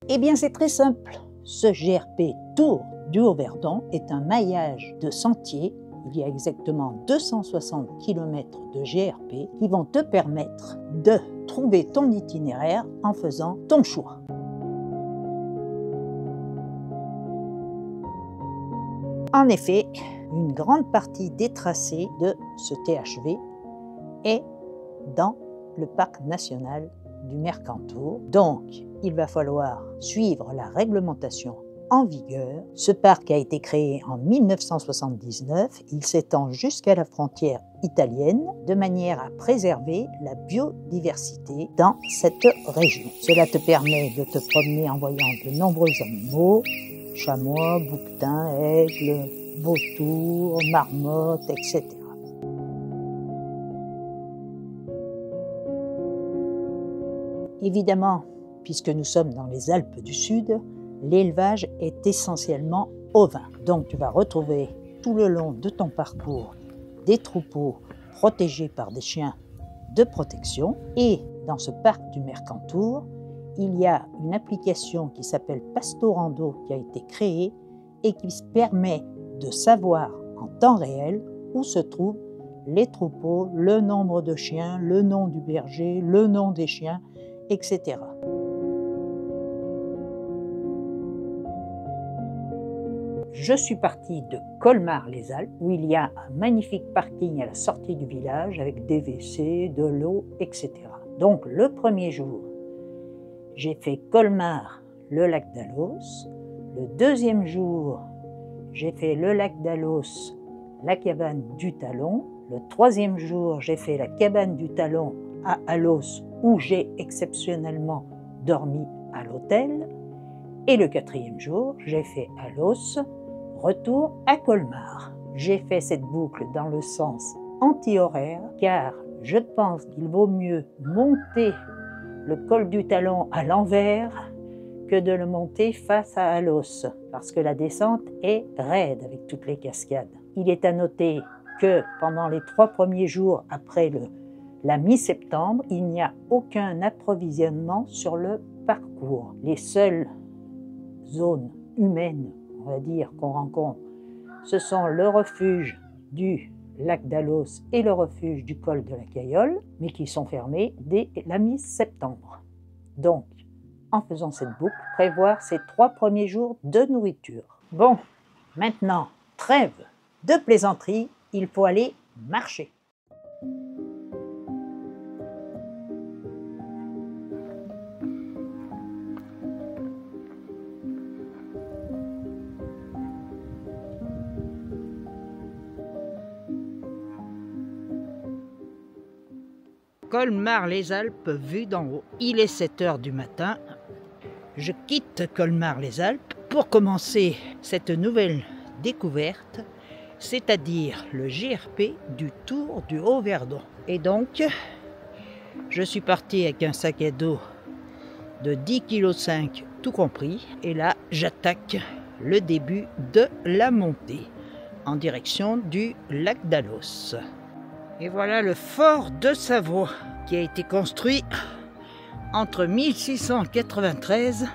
Eh bien c'est très simple, ce GRP Tour du Haut-Verdon est un maillage de sentiers. Il y a exactement 260 km de GRP qui vont te permettre de trouver ton itinéraire en faisant ton choix. En effet, une grande partie des tracés de ce THV est dans le parc national du Mercantour. Donc, il va falloir suivre la réglementation en vigueur. Ce parc a été créé en 1979. Il s'étend jusqu'à la frontière italienne de manière à préserver la biodiversité dans cette région. Cela te permet de te promener en voyant de nombreux animaux, chamois, bouquetins, aigles, vautours, marmottes, etc. Évidemment, puisque nous sommes dans les Alpes du Sud, l'élevage est essentiellement ovin. Donc tu vas retrouver tout le long de ton parcours des troupeaux protégés par des chiens de protection. Et dans ce parc du Mercantour, il y a une application qui s'appelle Pastorando qui a été créée et qui permet de savoir en temps réel où se trouvent les troupeaux, le nombre de chiens, le nom du berger, le nom des chiens, etc. Je suis partie de Colmar-les-Alpes où il y a un magnifique parking à la sortie du village avec des WC, de l'eau, etc. Donc le premier jour, j'ai fait Colmar, le lac d'Alos. Le deuxième jour, j'ai fait le lac d'Alos, la cabane du Talon. Le troisième jour, j'ai fait la cabane du Talon à Alos où j'ai exceptionnellement dormi à l'hôtel. Et le quatrième jour, j'ai fait Alos, retour à Colmar. J'ai fait cette boucle dans le sens anti-horaire car je pense qu'il vaut mieux monter le col du Talon à l'envers que de le monter face à Alos parce que la descente est raide avec toutes les cascades. Il est à noter que pendant les 3 premiers jours après la mi-septembre, il n'y a aucun approvisionnement sur le parcours. Les seules zones humaines, on va dire, qu'on rencontre, ce sont le refuge du lac d'Alos et le refuge du col de la Cayolle, mais qui sont fermés dès la mi-septembre. Donc, en faisant cette boucle, prévoir ces 3 premiers jours de nourriture. Bon, maintenant, trêve de plaisanterie, il faut aller marcher. Colmar-les-Alpes vue d'en haut. Il est 7 h du matin. Je quitte Colmar-les-Alpes pour commencer cette nouvelle découverte, c'est-à-dire le GRP du Tour du Haut-Verdon. Et donc, je suis parti avec un sac à dos de 10,5 kg tout compris. Et là, j'attaque le début de la montée en direction du lac d'Alos. Et voilà le fort de Savoie qui a été construit entre 1693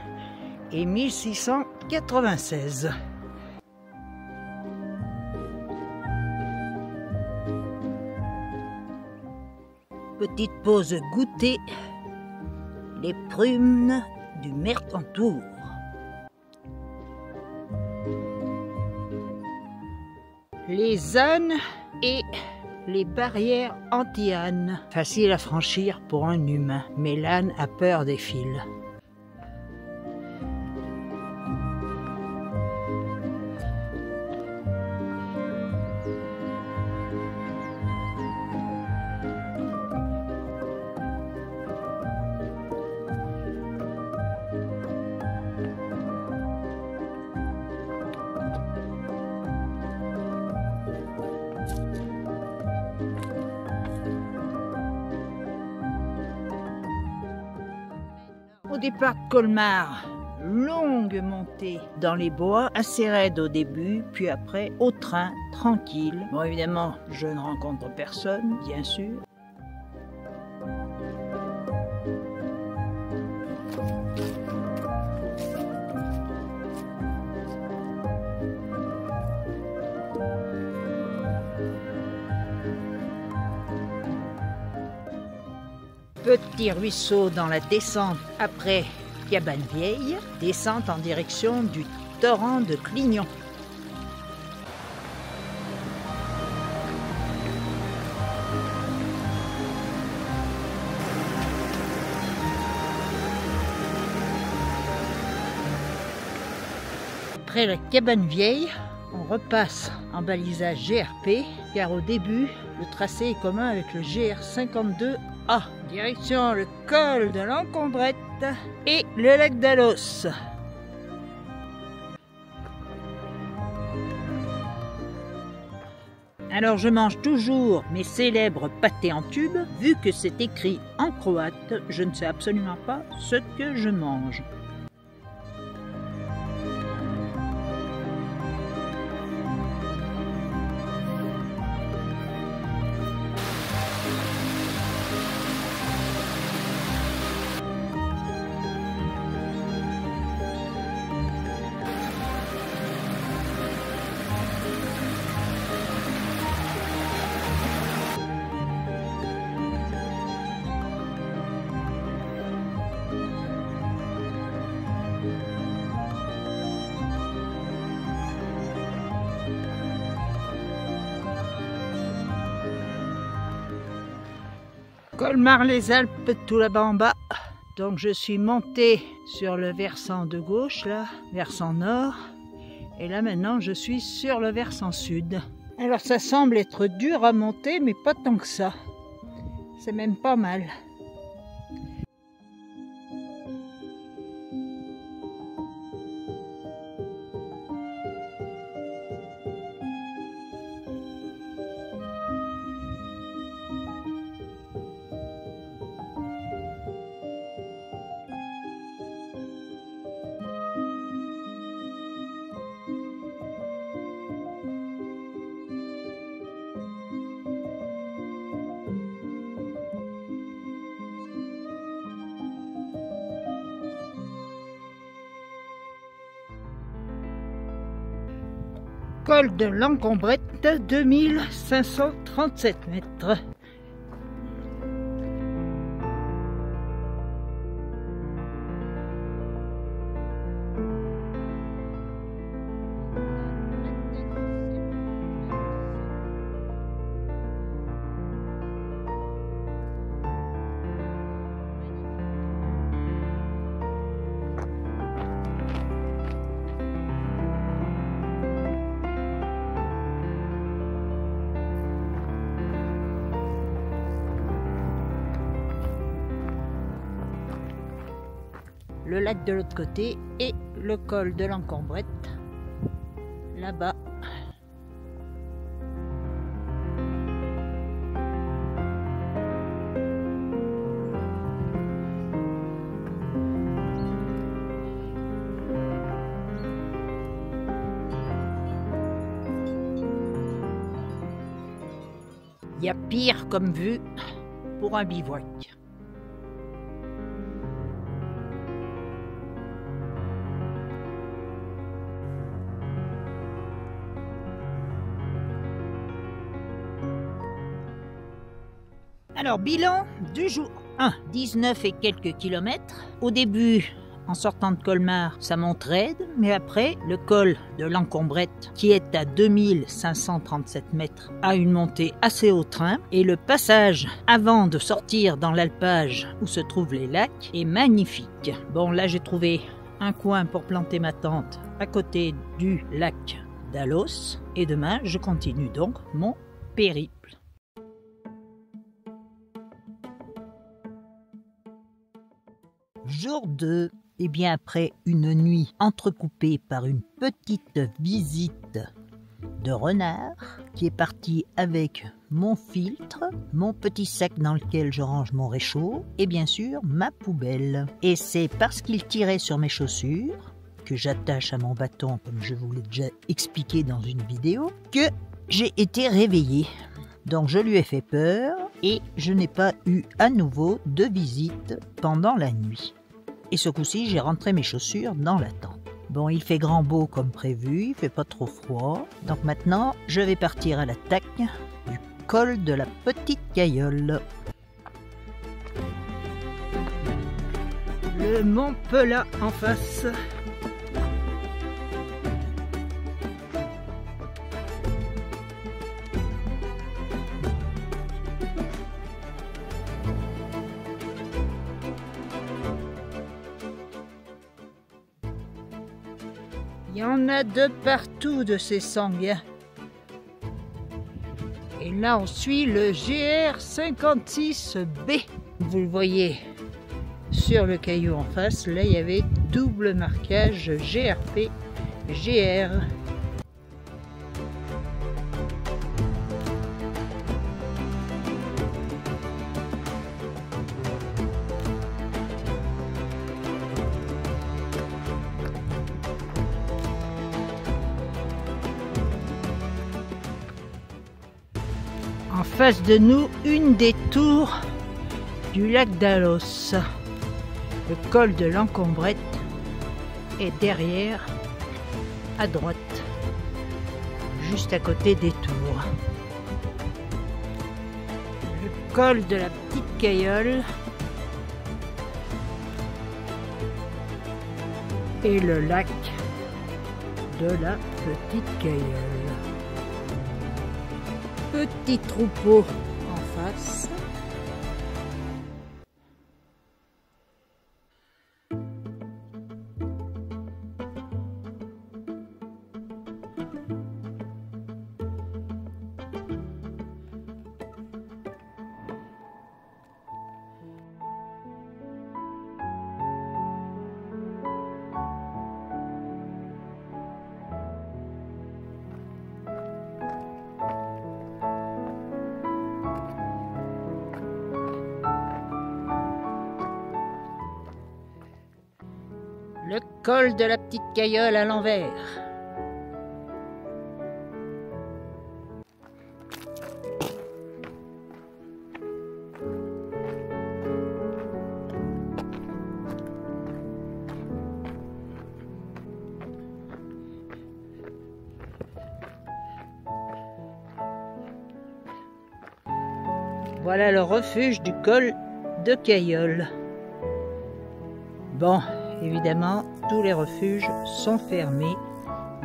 et 1696. Petite pause goûter les prunes du Mercantour. Les ânes et les barrières anti-ânes, facile à franchir pour un humain, mais l'âne a peur des fils. Au départ de Colmar, longue montée dans les bois, assez raide au début, puis après au train, tranquille. Bon, évidemment, je ne rencontre personne, bien sûr. Petit ruisseau dans la descente après Cabane Vieille, descente en direction du torrent de Clignon. Après la Cabane Vieille, on repasse en balisage GRP, car au début, le tracé est commun avec le GR52A. Direction le col de l'Encombrette et le lac d'Alos. Alors je mange toujours mes célèbres pâtés en tube. Vu que c'est écrit en croate, je ne sais absolument pas ce que je mange. Colmar-les-Alpes, tout là-bas en bas. Donc je suis montée sur le versant de gauche, là, versant nord. Et là maintenant je suis sur le versant sud. Alors ça semble être dur à monter, mais pas tant que ça. C'est même pas mal. Col de l'Encombrette, 2537 mètres. Le lac de l'autre côté et le col de l'Encombrette là-bas. Il y a pire comme vue pour un bivouac. Alors, bilan du jour 1, 19 et quelques kilomètres. Au début, en sortant de Colmar, ça monte raide, mais après, le col de l'Encombrette, qui est à 2537 mètres, a une montée assez au train. Et le passage avant de sortir dans l'alpage où se trouvent les lacs est magnifique. Bon, là, j'ai trouvé un coin pour planter ma tente à côté du lac d'Alos. Et demain, je continue donc mon périple. Jour 2, et bien après une nuit entrecoupée par une petite visite de renard qui est parti avec mon filtre, mon petit sac dans lequel je range mon réchaud et bien sûr ma poubelle. Et c'est parce qu'il tirait sur mes chaussures que j'attache à mon bâton, comme je vous l'ai déjà expliqué dans une vidéo, que j'ai été réveillée. Donc je lui ai fait peur et je n'ai pas eu à nouveau de visite pendant la nuit. Et ce coup-ci, j'ai rentré mes chaussures dans la tente. Bon, il fait grand beau comme prévu, il fait pas trop froid. Donc maintenant, je vais partir à l'attaque du col de la Petite Gaillole. le mont Pelat en face. Il y en a de partout de ces sanguins. Et là, on suit le GR56B. Vous le voyez sur le caillou en face. Là, il y avait double marquage GRP, GR. En face de nous, une des tours du lac d'Alos. Le col de l'Encombrette est derrière, à droite, juste à côté des tours. Le col de la Petite Cayolle et le lac de la Petite Cayolle. Petit troupeau en face. Le col de la Petite Cayolle à l'envers. Voilà le refuge du col de Cayolle. Bon. Évidemment, tous les refuges sont fermés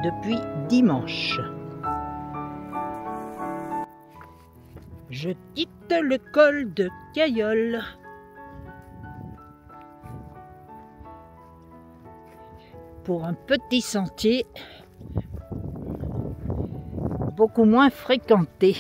depuis dimanche. Je quitte le col de Cayolle. Pour un petit sentier beaucoup moins fréquenté.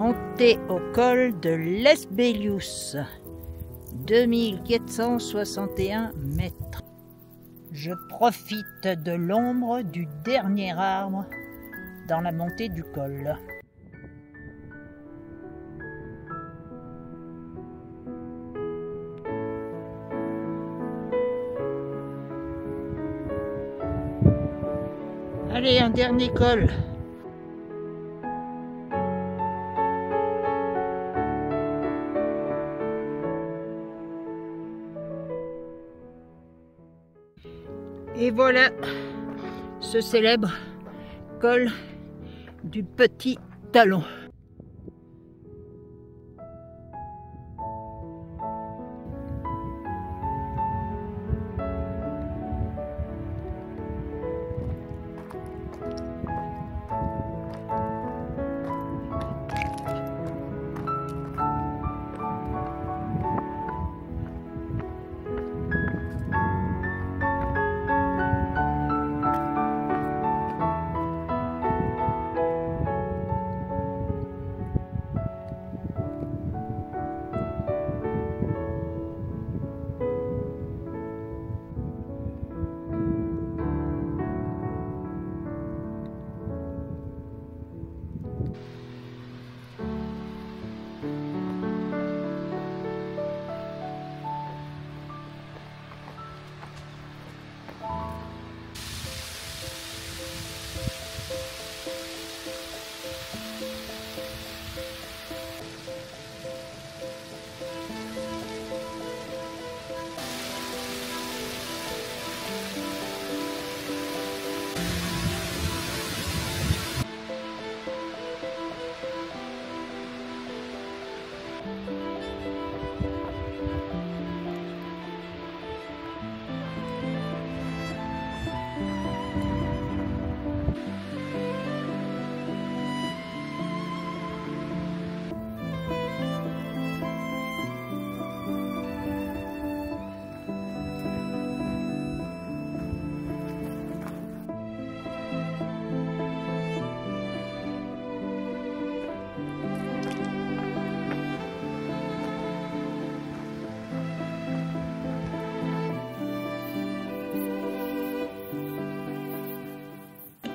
Montée au col de l'Esbelius, 2461 mètres. Je profite de l'ombre du dernier arbre dans la montée du col. Allez, un dernier col. Et voilà ce célèbre col du Petit Talon.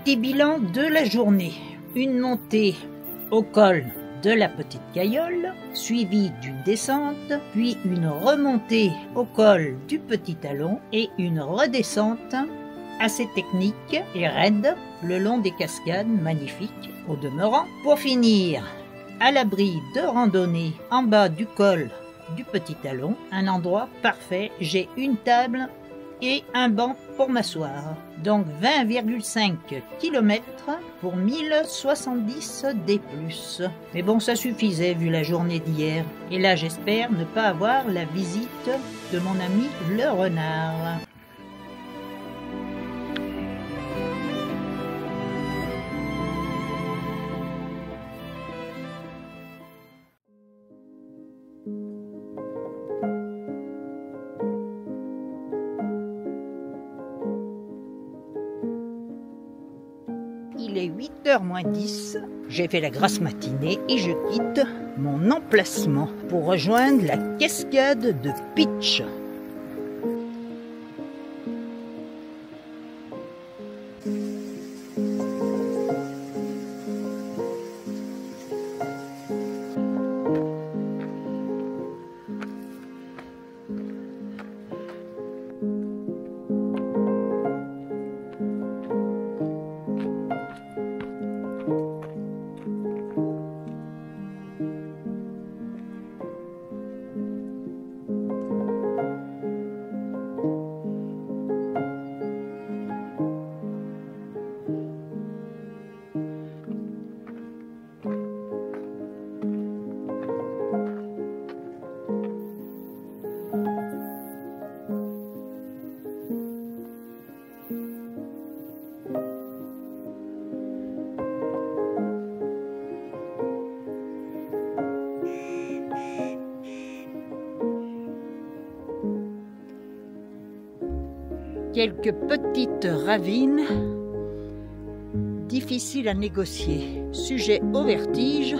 Petit bilan de la journée. Une montée au col de la Petite Gaillole, suivie d'une descente, puis une remontée au col du Petit Talon et une redescente assez technique et raide le long des cascades magnifiques au demeurant. Pour finir, à l'abri de randonnée en bas du col du Petit Talon, un endroit parfait, j'ai une table et un banc pour m'asseoir. Donc 20,5 km pour 1070 D+. Mais bon, ça suffisait vu la journée d'hier. Et là, j'espère ne pas avoir la visite de mon ami le renard. Il est 8h moins 10, j'ai fait la grasse matinée et je quitte mon emplacement pour rejoindre la cascade de Pitch. Quelques petites ravines difficiles à négocier. Sujet au vertige,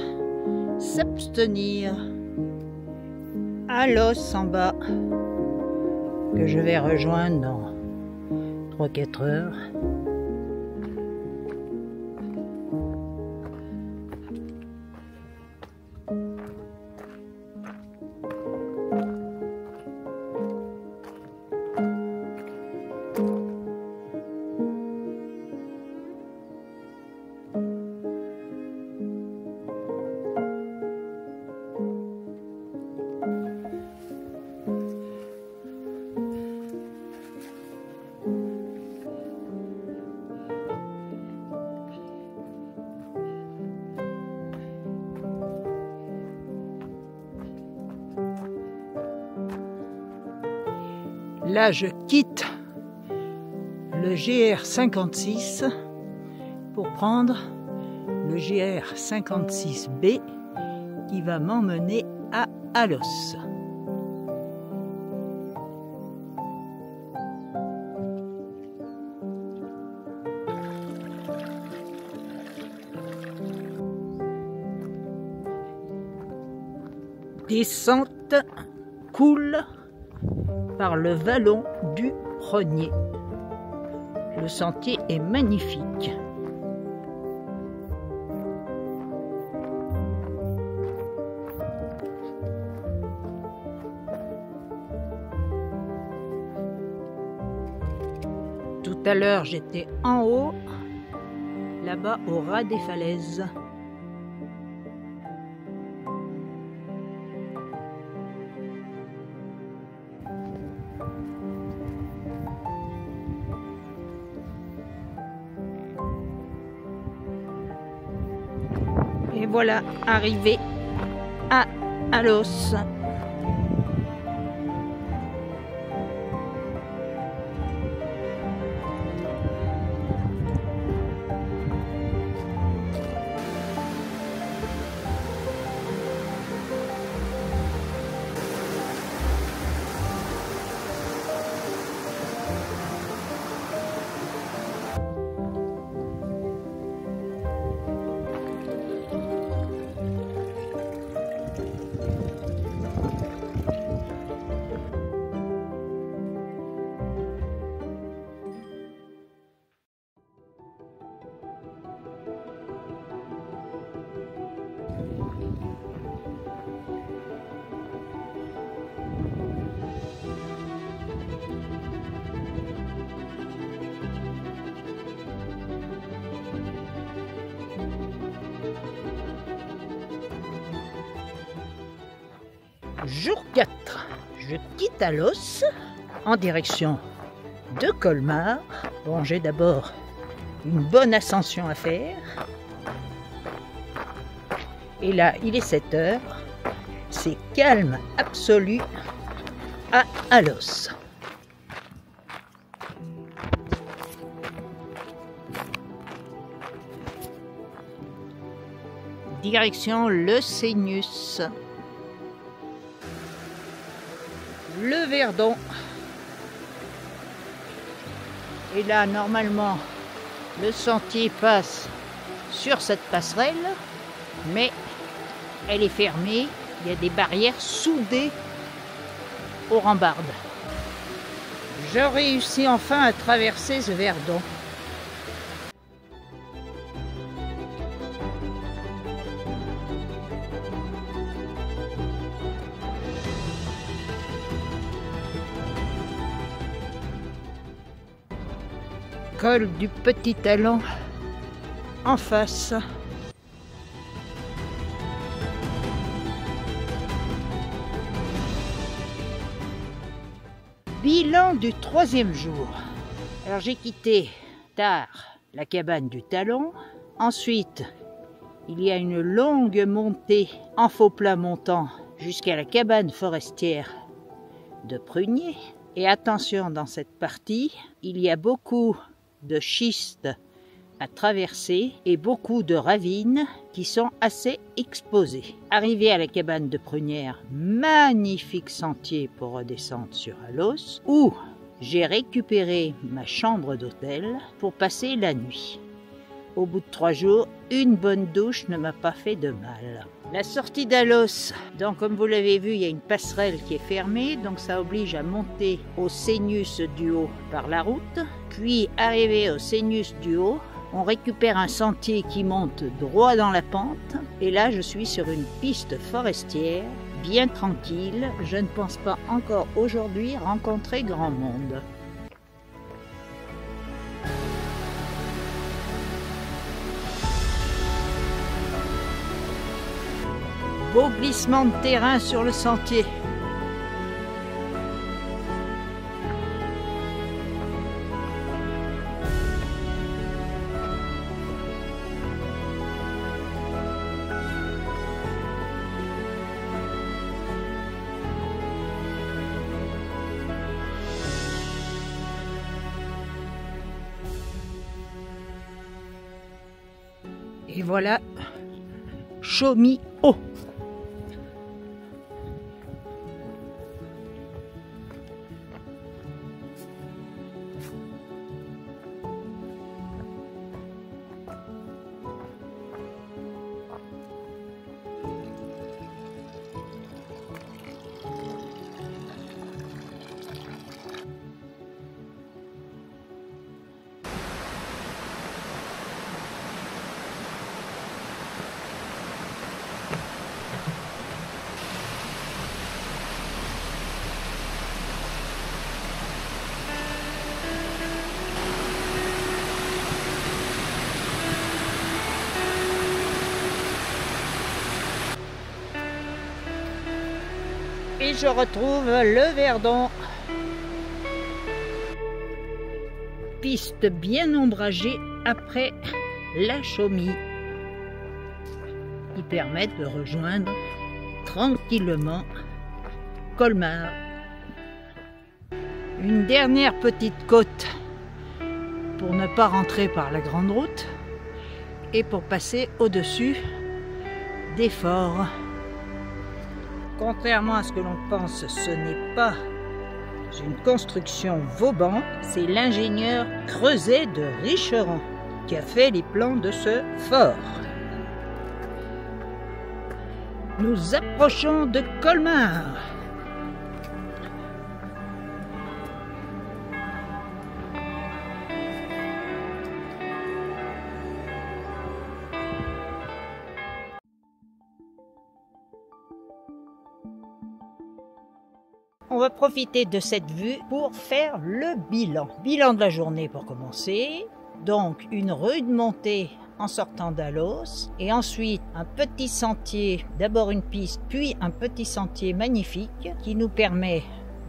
s'abstenir. À l'os en bas, que je vais rejoindre dans 3-4 heures. Là, je quitte le GR56 pour prendre le GR56B qui va m'emmener à Alos. Descente cool par le vallon du Prenier. Le sentier est magnifique. Tout à l'heure, j'étais en haut, là-bas au ras des falaises. Et voilà, arrivé à Alos. Jour 4, je quitte Alos en direction de Colmar. Bon, j'ai d'abord une bonne ascension à faire. Et là, il est 7 heures. C'est calme absolu à Alos. Direction le Cénus. Le Verdon. Et là, normalement, le sentier passe sur cette passerelle, mais elle est fermée. Il y a des barrières soudées aux rambardes. Je réussis enfin à traverser ce Verdon. Col du Petit Talon en face. Bilan du 3e jour. Alors j'ai quitté tard la cabane du Talon. Ensuite, il y a une longue montée en faux plat montant jusqu'à la cabane forestière de Prunier. Et attention, dans cette partie, il y a beaucoup de schistes à traverser et beaucoup de ravines qui sont assez exposées. Arrivé à la cabane de Prunière, magnifique sentier pour redescendre sur Alos, où j'ai récupéré ma chambre d'hôtel pour passer la nuit. Au bout de 3 jours, une bonne douche ne m'a pas fait de mal. La sortie d'Alos, donc comme vous l'avez vu, il y a une passerelle qui est fermée, donc ça oblige à monter au Cénus du Haut par la route. Puis, arrivé au Cénus du Haut, on récupère un sentier qui monte droit dans la pente. Et là, je suis sur une piste forestière, bien tranquille. Je ne pense pas encore aujourd'hui rencontrer grand monde. Beau glissement de terrain sur le sentier. Et voilà, Chaumy haut. Et je retrouve le Verdon. Piste bien ombragée après la Chaumy, qui permettent de rejoindre tranquillement Colmar. Une dernière petite côte pour ne pas rentrer par la grande route et pour passer au-dessus des forts. Contrairement à ce que l'on pense, ce n'est pas une construction Vauban, c'est l'ingénieur Creuset de Richeron qui a fait les plans de ce fort. Nous approchons de Colmar. On va profiter de cette vue pour faire le bilan. Bilan de la journée pour commencer. Donc une rude montée en sortant d'Alos et ensuite un petit sentier, d'abord une piste puis un petit sentier magnifique qui nous permet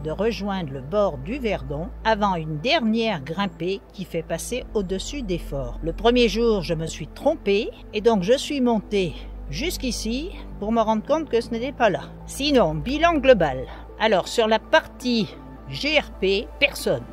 de rejoindre le bord du Verdon avant une dernière grimpée qui fait passer au-dessus des forts. Le premier jour, je me suis trompée et donc je suis montée jusqu'ici pour me rendre compte que ce n'était pas là. Sinon, bilan global. Alors, sur la partie GRP, personne.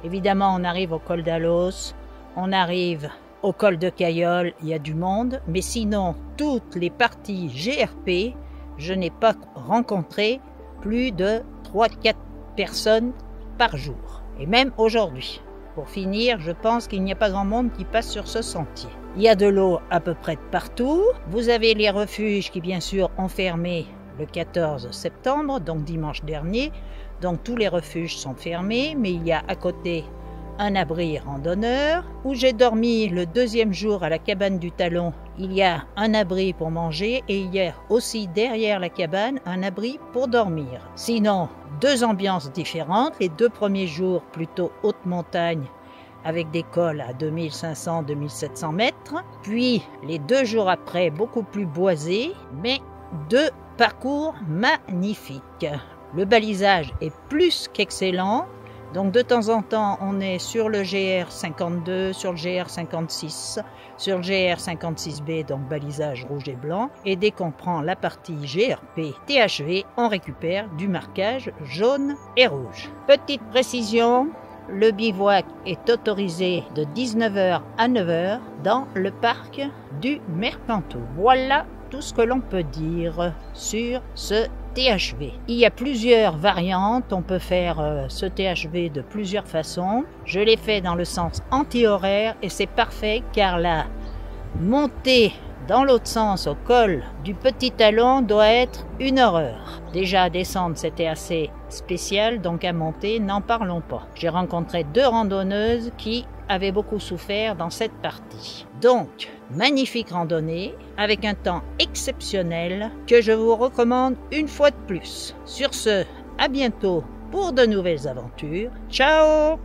Évidemment, on arrive au col d'Alos, on arrive au col de Cayolle, il y a du monde, mais sinon, toutes les parties GRP, je n'ai pas rencontré plus de 3-4 personnes par jour. Et même aujourd'hui. Pour finir, je pense qu'il n'y a pas grand monde qui passe sur ce sentier. Il y a de l'eau à peu près de partout. Vous avez les refuges qui, bien sûr, ont fermé le 14 septembre, donc dimanche dernier. Donc tous les refuges sont fermés, mais il y a à côté un abri randonneur où j'ai dormi le deuxième jour à la cabane du Talon. Il y a un abri pour manger et il y a aussi derrière la cabane un abri pour dormir. Sinon, deux ambiances différentes. Les 2 premiers jours plutôt haute montagne avec des cols à 2500-2700 mètres. Puis les 2 jours après beaucoup plus boisés, mais 2 parcours magnifiques. Le balisage est plus qu'excellent. Donc de temps en temps, on est sur le GR52, sur le GR56, sur le GR56B, donc balisage rouge et blanc. Et dès qu'on prend la partie GRP THV, on récupère du marquage jaune et rouge. Petite précision, le bivouac est autorisé de 19h à 9h dans le parc du Mercantour. Voilà tout ce que l'on peut dire sur ce THV. Il y a plusieurs variantes, on peut faire ce THV de plusieurs façons. Je l'ai fait dans le sens anti-horaire et c'est parfait car la montée dans l'autre sens au col du Petit Talon doit être une horreur. Déjà à descendre c'était assez spécial, donc à monter n'en parlons pas. J'ai rencontré 2 randonneuses qui avaient beaucoup souffert dans cette partie. Donc, magnifique randonnée avec un temps exceptionnel que je vous recommande une fois de plus. Sur ce, à bientôt pour de nouvelles aventures. Ciao!